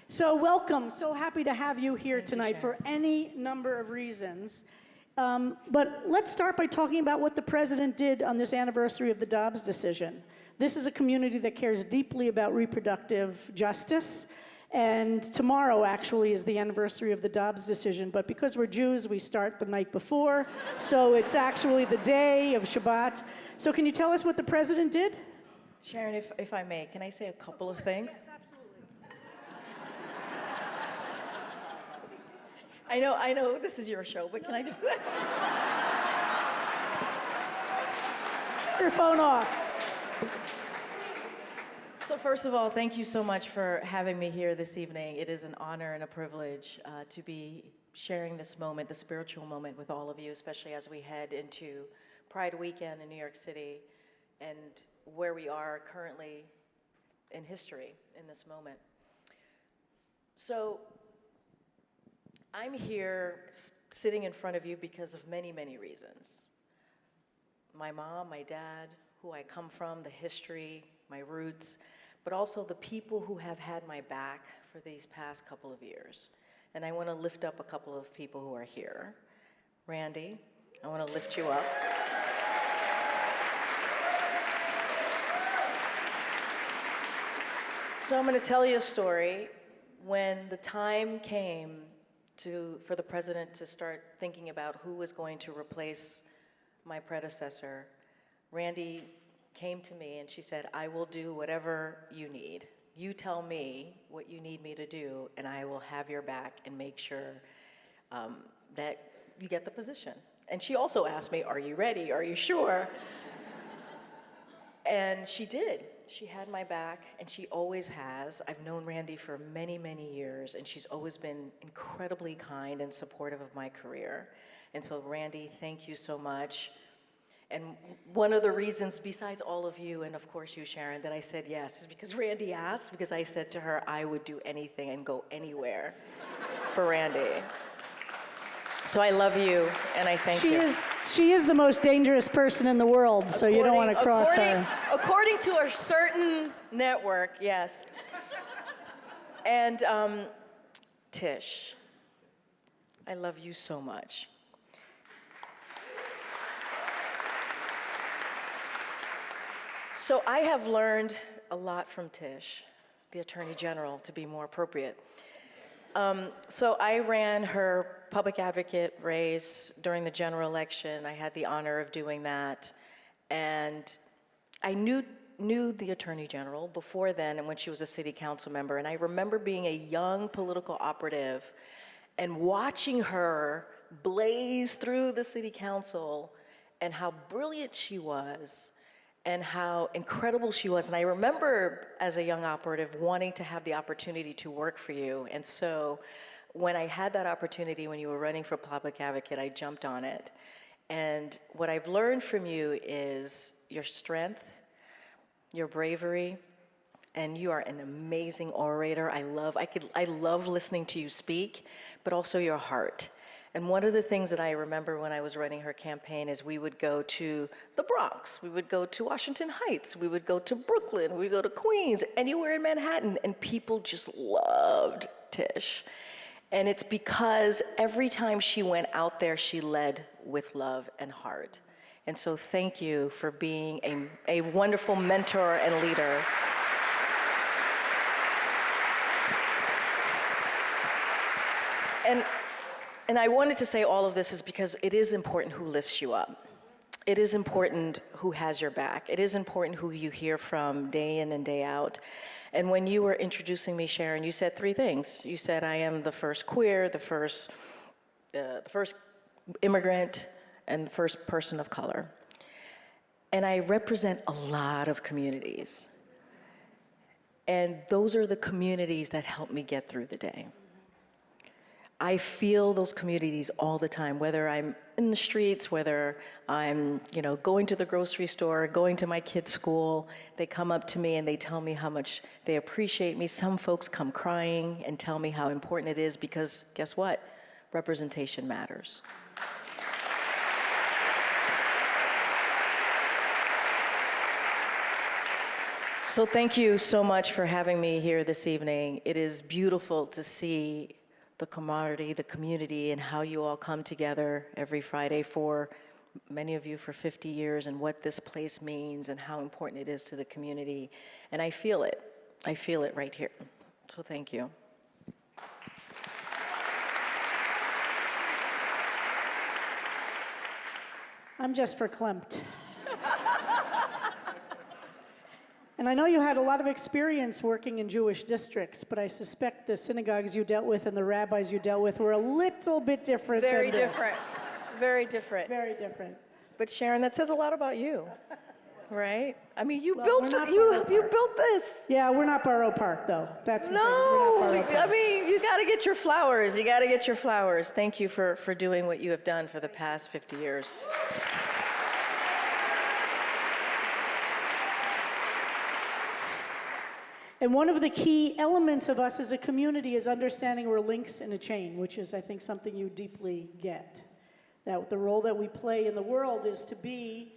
So welcome. So happy to have you here tonight for any number of reasons. But let's start by talking about what the president did on this anniversary of the Dobbs decision. This is a community that cares deeply about reproductive justice. And tomorrow, actually, is the anniversary of the Dobbs decision. But because we're Jews, we start the night before. So it's actually the day of Shabbat. So can you tell us what the president did? Sharon, if I may, can I say a couple of things? Yes, absolutely. I know this is your show, but can I just... Your phone off. So first of all, thank you so much for having me here this evening. It is an honor and a privilege to be sharing this moment, the spiritual moment, with all of you, especially as we head into Pride Weekend in New York City and where we are currently in history in this moment. So I'm here sitting in front of you because of many, many reasons. My mom, my dad, who I come from, the history, my roots, but also the people who have had my back for these past couple of years. And I want to lift up a couple of people who are here. Randy, I want to lift you up. So I'm going to tell you a story. When the time came for the president to start thinking about who was going to replace my predecessor, Randy came to me and she said, I will do whatever you need. You tell me what you need me to do and I will have your back and make sure that you get the position. And she also asked me, are you ready? Are you sure? And she did. She had my back, and she always has. I've known Randy for many, many years, and she's always been incredibly kind and supportive of my career. And so, Randy, thank you so much. And one of the reasons, besides all of you, and of course you, Sharon, that I said yes, is because Randy asked, because I said to her, I would do anything and go anywhere for Randy. So I love you, and I thank you. She is the most dangerous person in the world, so you don't want to cross her. According to a certain network, yes. And Tish, I love you so much. So I have learned a lot from Tish, the Attorney General, to be more appropriate. So I ran her public advocate race during the general election. I had the honor of doing that. And I knew the Attorney General before then and when she was a city council member. And I remember being a young political operative and watching her blaze through the city council and how brilliant she was and how incredible she was. And I remember, as a young operative, wanting to have the opportunity to work for you. And so when I had that opportunity, when you were running for public advocate, I jumped on it. And what I've learned from you is your strength, your bravery, and you are an amazing orator. I love listening to you speak, but also your heart. And one of the things that I remember when I was running her campaign is we would go to the Bronx, we would go to Washington Heights, we would go to Brooklyn, we would go to Queens, anywhere in Manhattan, and people just loved Tish. And it's because every time she went out there, she led with love and heart. And so thank you for being a wonderful mentor and leader. And I wanted to say all of this is because it is important who lifts you up. It is important who has your back. It is important who you hear from day in and day out. And when you were introducing me, Sharon, you said three things. You said, I am the first queer, the first immigrant, and the first person of color. And I represent a lot of communities. And those are the communities that help me get through the day. I feel those communities all the time, whether I'm in the streets, whether I'm, going to the grocery store, going to my kids' school. They come up to me and they tell me how much they appreciate me. Some folks come crying and tell me how important it is because guess what? Representation matters. So thank you so much for having me here this evening. It is beautiful to see the camaraderie, the community, and how you all come together every Friday for, many of you for 50 years, and what this place means and how important it is to the community. And I feel it. I feel it right here. So thank you. I'm just verklempt. And I know you had a lot of experience working in Jewish districts, but I suspect the synagogues you dealt with and the rabbis you dealt with were a little bit different Very than this. different. Very different. Very different. But Sharon, that says a lot about you, right? I mean, you Well, built we're not you Borough Park. built this. Yeah, we're not Borough Park, though. That's the thing, is No, we're not Borough I Park. mean, you got to get your flowers. You got to get your flowers. Thank you for doing what you have done for the past 50 years. And one of the key elements of us as a community is understanding we're links in a chain, which is, I think, something you deeply get. That the role that we play in the world is to be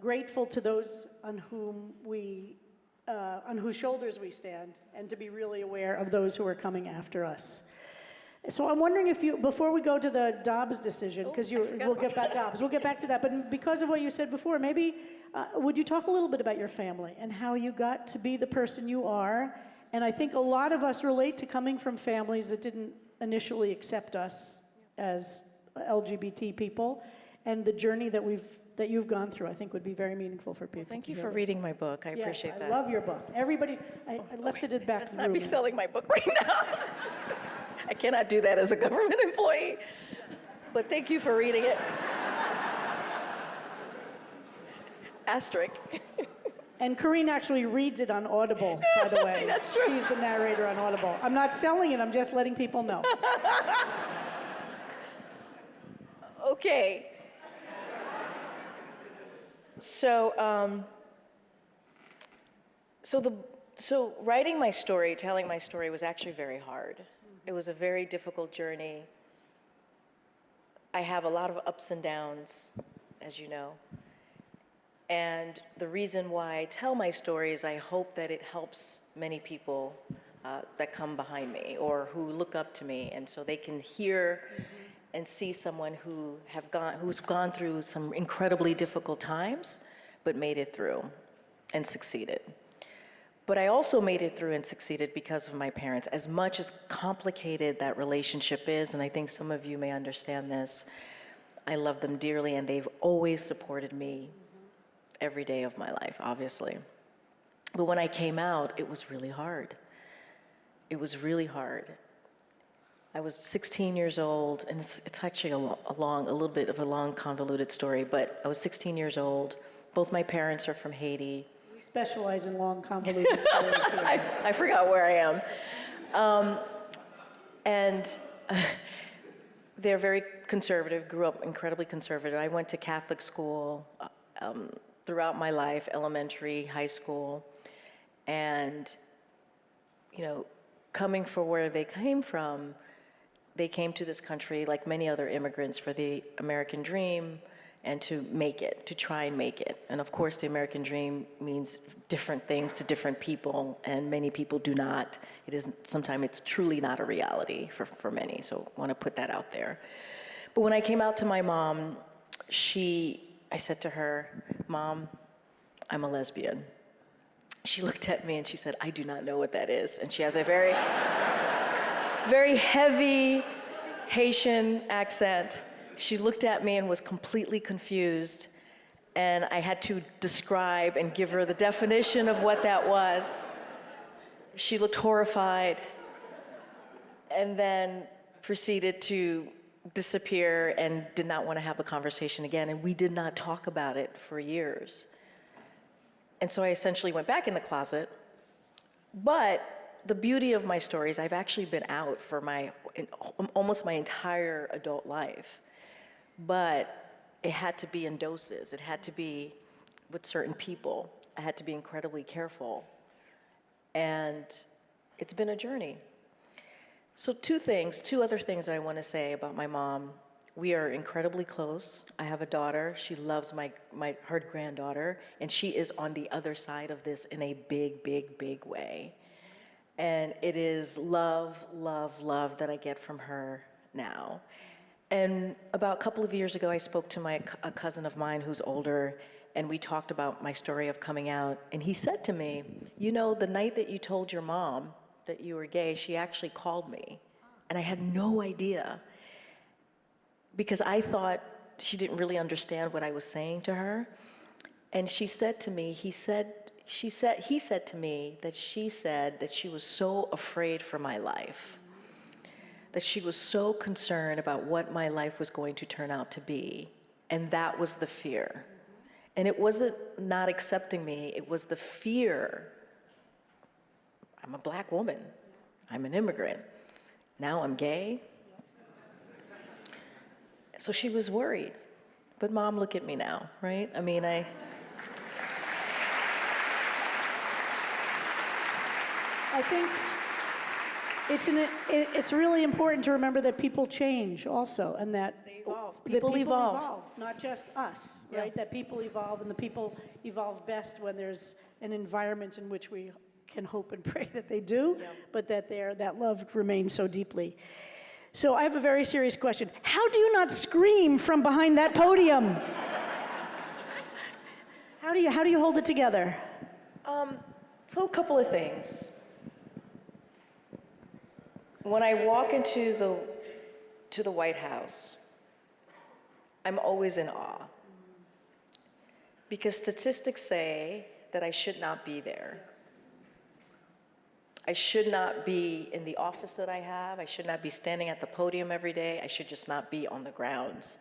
grateful to those on whose shoulders we stand, and to be really aware of those who are coming after us. So I'm wondering if you, before we go to the Dobbs decision, because we'll get back to Dobbs, we'll get back to that, but because of what you said before, maybe would you talk a little bit about your family and how you got to be the person you are? And I think a lot of us relate to coming from families that didn't initially accept us as LGBT people, and the journey that you've gone through, I think, would be very meaningful for people. Thank you for reading my book. I appreciate Yes, that. I love your book. Everybody, I left it at the back of the room. Let's not be selling my book right now. I cannot do that as a government employee. But thank you for reading it. Asterisk. And Karine actually reads it on Audible, by the way. That's true. She's the narrator on Audible. I'm not selling it, I'm just letting people know. Okay. So writing my story, telling my story was actually very hard. It was a very difficult journey. I have a lot of ups and downs, as you know. And the reason why I tell my story is I hope that it helps many people that come behind me or who look up to me, and so they can hear and see someone who's gone through some incredibly difficult times, but made it through and succeeded. But I also made it through and succeeded because of my parents. As much as complicated that relationship is, and I think some of you may understand this, I love them dearly, and they've always supported me every day of my life, obviously. But when I came out, it was really hard. It was really hard. I was 16 years old, and it's actually a little bit of a long, convoluted story, but I was 16 years old. Both my parents are from Haiti. We specialize in long, convoluted stories here. I forgot where I am. And they're very conservative, grew up incredibly conservative. I went to Catholic school throughout my life, elementary, high school. And, coming from where they came from, they came to this country, like many other immigrants, for the American dream and to make it, to try and make it. And of course, the American dream means different things to different people, and many people do not. Sometimes it's truly not a reality for many, so I want to put that out there. But when I came out to my mom, I said to her, "Mom, I'm a lesbian." She looked at me and she said, "I do not know what that is." And she has a very, very heavy Haitian accent. She looked at me and was completely confused. And I had to describe and give her the definition of what that was. She looked horrified and then proceeded to disappear and did not want to have the conversation again. And we did not talk about it for years. And so I essentially went back in the closet. But the beauty of my story is I've actually been out for almost my entire adult life. But it had to be in doses. It had to be with certain people. I had to be incredibly careful. And it's been a journey. So two other things I want to say about my mom. We are incredibly close. I have a daughter. She loves her granddaughter, and she is on the other side of this in a big, big, big way. And it is love, love, love that I get from her now. And about a couple of years ago, I spoke to a cousin of mine who's older, and we talked about my story of coming out. And he said to me, you know, the night that you told your mom that you were gay, she actually called me. And I had no idea, because I thought she didn't really understand what I was saying to her. And she said to me, he said to me that she said that she was so afraid for my life, that she was so concerned about what my life was going to turn out to be. And that was the fear. And it wasn't not accepting me, it was the fear. I'm a black woman, I'm an immigrant. Now I'm gay. So she was worried. But Mom, look at me now, right? I mean, I think it's really important to remember that people change also, and that They evolve. that People evolve. not just us, Yeah. right? That people evolve, and the people evolve best when there's an environment in which we can hope and pray that they do, Yeah. but that love remains so deeply. So I have a very serious question. How do you not scream from behind that podium? How do you hold it together? So a couple of things. When I walk into the White House, I'm always in awe. Because statistics say that I should not be there. I should not be in the office that I have. I should not be standing at the podium every day. I should just not be on the grounds.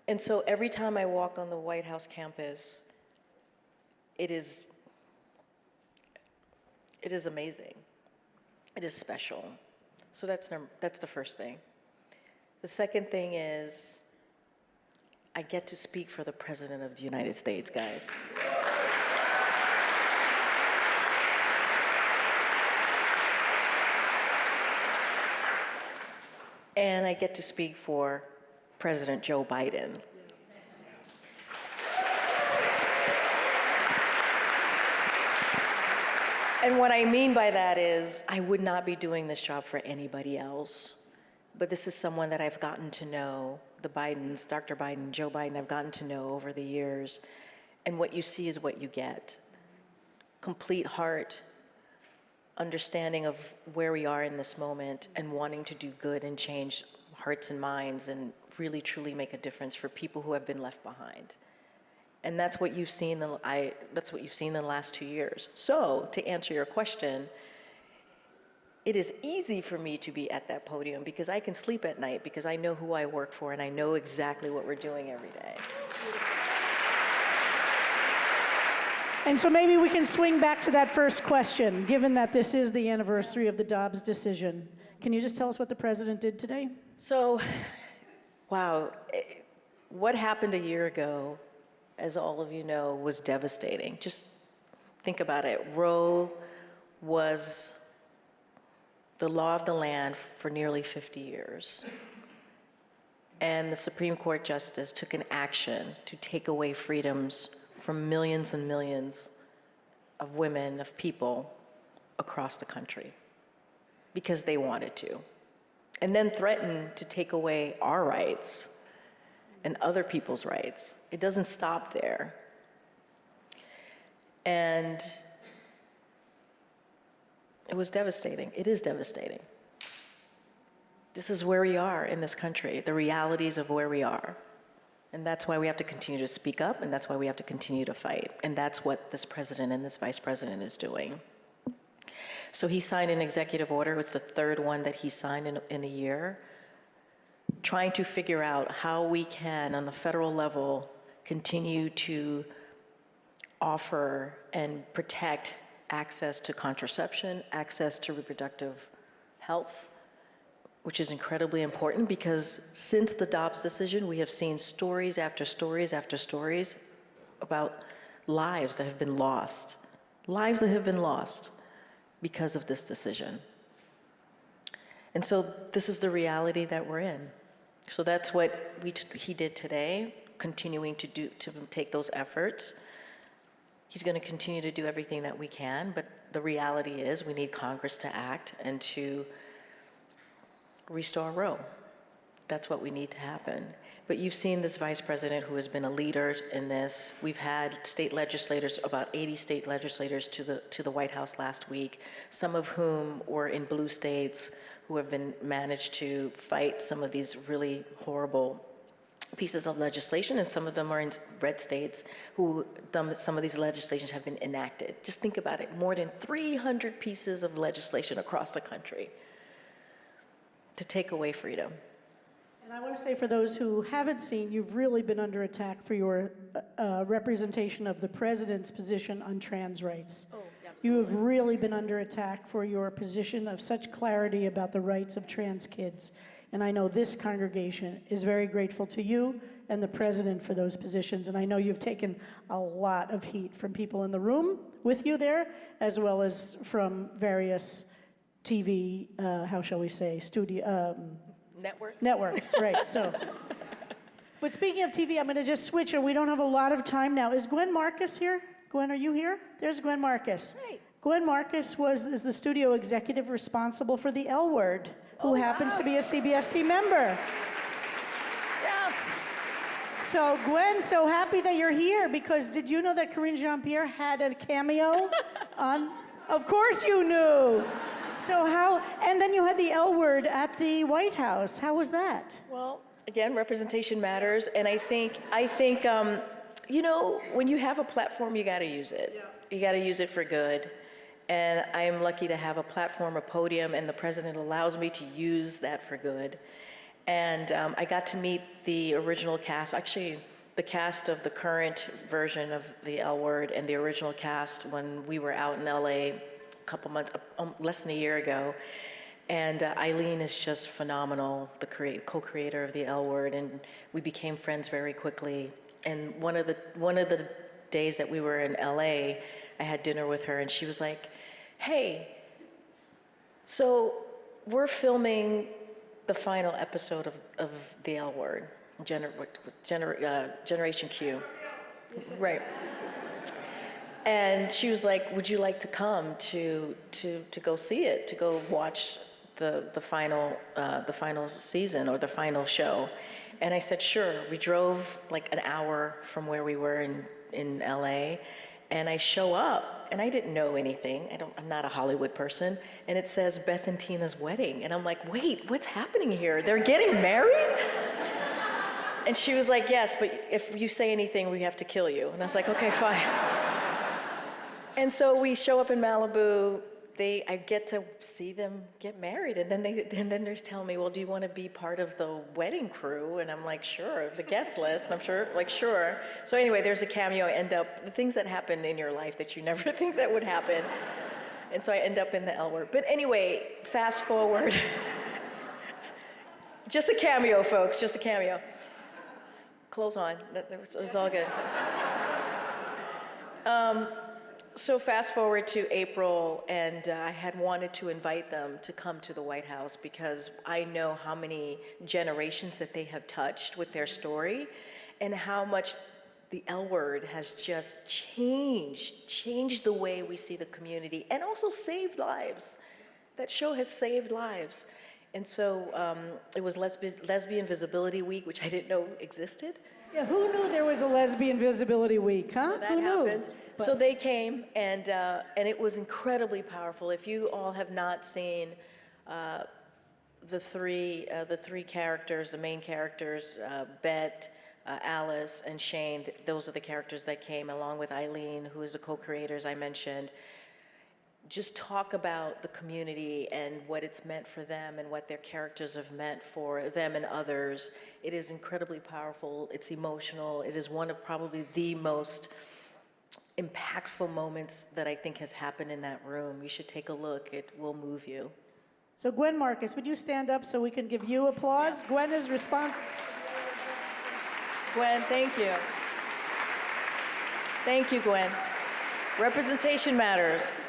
And so every time I walk on the White House campus, it is amazing. It is special. So that's the first thing. The second thing is I get to speak for the President of the United States, guys. And I get to speak for President Joe Biden. And what I mean by that is I would not be doing this job for anybody else. But this is someone that I've gotten to know, the Bidens, Dr. Biden, Joe Biden, I've gotten to know over the years. And what you see is what you get. Complete heart, understanding of where we are in this moment, and wanting to do good and change hearts and minds and really truly make a difference for people who have been left behind. And that's what you've seen that's what you've seen in the last 2 years. So to answer your question, it is easy for me to be at that podium because I can sleep at night because I know who I work for and I know exactly what we're doing every day. And so maybe we can swing back to that first question, given that this is the anniversary of the Dobbs decision. Can you just tell us what the president did today? So, wow, what happened a year ago, as all of you know, was devastating. Just think about it. Roe was the law of the land for nearly 50 years. And the Supreme Court justice took an action to take away freedoms from millions and millions of women, of people across the country because they wanted to. And then threatened to take away our rights and other people's rights. It doesn't stop there. And it was devastating. It is devastating. This is where we are in this country, the realities of where we are. And that's why we have to continue to speak up, and that's why we have to continue to fight. And that's what this president and this vice president is doing. So he signed an executive order. It was the third one that he signed in a year, trying to figure out how we can, on the federal level, continue to offer and protect access to contraception, access to reproductive health, which is incredibly important because since the Dobbs decision, we have seen stories after stories after stories about lives that have been lost because of this decision. And so this is the reality that we're in. So that's what he did today, continuing to take those efforts. He's going to continue to do everything that we can, but the reality is we need Congress to act and to restore Roe. That's what we need to happen. But you've seen this vice president who has been a leader in this. We've had state legislators, about 80 state legislators to the White House last week, some of whom were in blue states who have managed to fight some of these really horrible pieces of legislation, and some of them are in red states who some of these legislations have been enacted. Just think about it, more than 300 pieces of legislation across the country to take away freedom. And I want to say, for those who haven't seen, you've really been under attack for your representation of the president's position on trans rights. Oh, absolutely. You have really been under attack for your position of such clarity about the rights of trans kids. And I know this congregation is very grateful to you and the president for those positions. And I know you've taken a lot of heat from people in the room with you there, as well as from various TV, how shall we say, networks, right, so. But speaking of TV, I'm gonna just switch, and we don't have a lot of time now. Is Gwen Marcus here? Gwen, are you here? There's Gwen Marcus. Hey. Gwen Marcus is the studio executive responsible for the L Word, who happens to be a CBST member. Yeah. So Gwen, so happy that you're here, because did you know that Karine Jean-Pierre had a cameo on? Of course you knew. So and then you had the L Word at the White House. How was that? Well, again, representation matters, and I think, you know, when you have a platform, you got to use it. Yeah. You got to use it for good, and I am lucky to have a platform, a podium, and the president allows me to use that for good. And I got to meet the original cast, actually, the cast of the current version of the L Word and the original cast when we were out in LA couple months, less than a year ago. And Eileen is just phenomenal, the co-creator of the L Word, and we became friends very quickly. And one of the days that we were in LA, I had dinner with her, and she was like, hey, so we're filming the final episode of the L Word, Generation Q. Right. And she was like, would you like to come to go see it, to go watch the final season or the final show? And I said, sure. We drove like an hour from where we were in LA, and I show up, and I didn't know anything. I'm not a Hollywood person, and it says Beth and Tina's wedding, and I'm like, wait, what's happening here? They're getting married? And she was like, yes, but if you say anything, we have to kill you. And I was like, okay, fine. And so we show up in Malibu. I get to see them get married, and then they're telling me, well, do you want to be part of the wedding crew? And I'm like, sure, the guest list. And I'm sure. So anyway, there's a cameo. I end up, the things that happen in your life that you never think that would happen. And so I end up in the L Word. But anyway, fast forward. Just a cameo, folks, just a cameo. Clothes on, it's all good. So fast forward to April, and I had wanted to invite them to come to the White House because I know how many generations that they have touched with their story, and how much the L Word has just changed the way we see the community, and also saved lives. That show has saved lives. And so it was Lesbian Visibility Week, which I didn't know existed. Yeah, who knew there was a Lesbian Visibility Week, huh? So that happened. So they came, and it was incredibly powerful. If you all have not seen the three characters, the main characters, Bet, Alice, and Shane, those are the characters that came, along with Eileen, who is a co-creator, as I mentioned. Just talk about the community and what it's meant for them and what their characters have meant for them and others. It is incredibly powerful. It's emotional. It is one of probably the most impactful moments that I think has happened in that room. You should take a look. It will move you. So Gwen Marcus, would you stand up so we can give you applause? Yeah. Gwen is responsible. Gwen, thank you. Thank you, Gwen. Representation matters.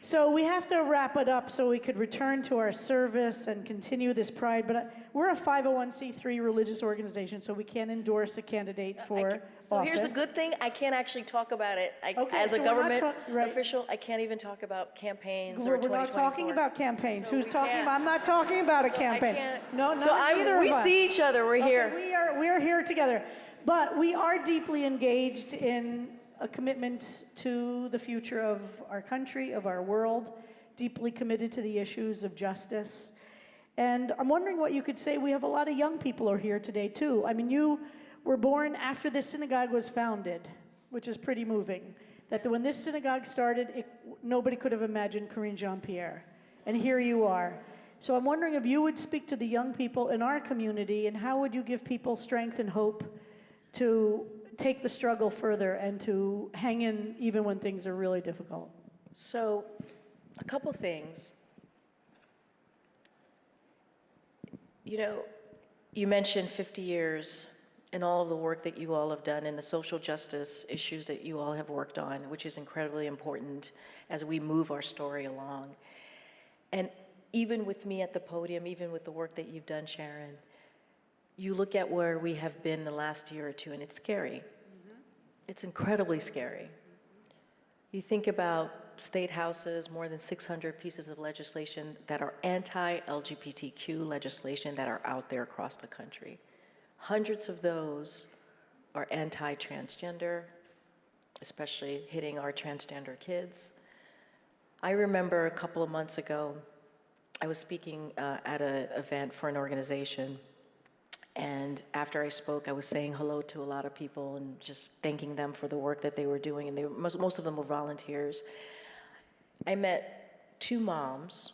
So we have to wrap it up so we could return to our service and continue this pride. But we're a 501c3 religious organization, so we can't endorse a candidate for So office. here's the good thing, I can't actually talk about it. Okay, As a so we're not government right. official, I can't even talk about campaigns or We're 2024. not talking about campaigns. So Who's we talking can't. about? I'm not talking about a So campaign. I can't. No, so not either we of us. see each other, we're here. We are here together. But we are deeply engaged in a commitment to the future of our country, of our world, deeply committed to the issues of justice. And I'm wondering what you could say. We have a lot of young people are here today, too. I mean, you were born after this synagogue was founded, which is pretty moving. That when this synagogue started, nobody could have imagined Karine Jean-Pierre. And here you are. So I'm wondering if you would speak to the young people in our community, and how would you give people strength and hope to take the struggle further and to hang in even when things are really difficult? So, a couple things. You know, you mentioned 50 years and all of the work that you all have done and the social justice issues that you all have worked on, which is incredibly important as we move our story along. And even with me at the podium, even with the work that you've done, Sharon, you look at where we have been the last year or two, and it's scary. It's incredibly scary. You think about state houses, more than 600 pieces of legislation that are anti-LGBTQ legislation that are out there across the country. Hundreds of those are anti-transgender, especially hitting our transgender kids. I remember a couple of months ago, I was speaking at an event for an organization, and after I spoke, I was saying hello to a lot of people and just thanking them for the work that they were doing, and most of them were volunteers. I met two moms,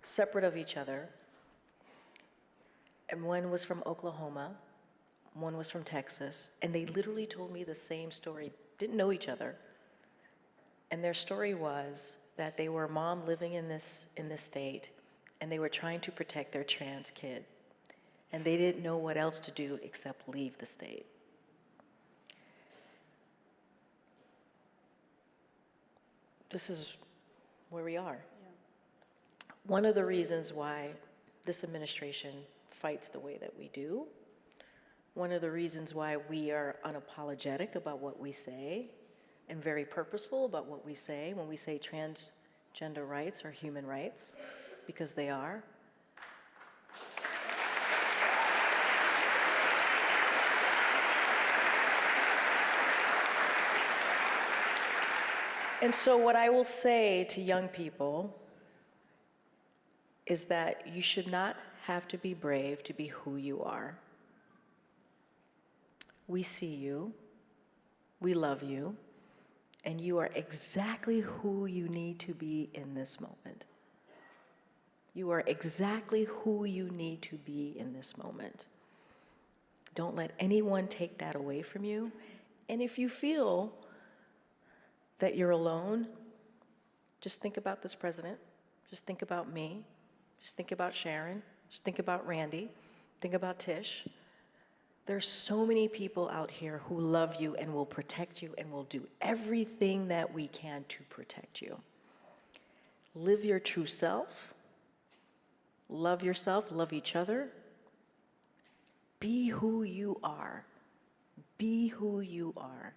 separate of each other, and one was from Oklahoma, one was from Texas, and they literally told me the same story, didn't know each other. And their story was that they were a mom living in this state, and they were trying to protect their trans kid. And they didn't know what else to do except leave the state. This is where we are. Yeah. One of the reasons why this administration fights the way that we do, one of the reasons why we are unapologetic about what we say and very purposeful about what we say when we say transgender rights are human rights, because they are. And so what I will say to young people is that you should not have to be brave to be who you are. We see you, we love you, and you are exactly who you need to be in this moment. You are exactly who you need to be in this moment. Don't let anyone take that away from you. And if you feel that you're alone, just think about this president, just think about me, just think about Sharon, just think about Randy, think about Tish. There's so many people out here who love you and will protect you and will do everything that we can to protect you. Live your true self, love yourself, love each other. Be who you are. Be who you are.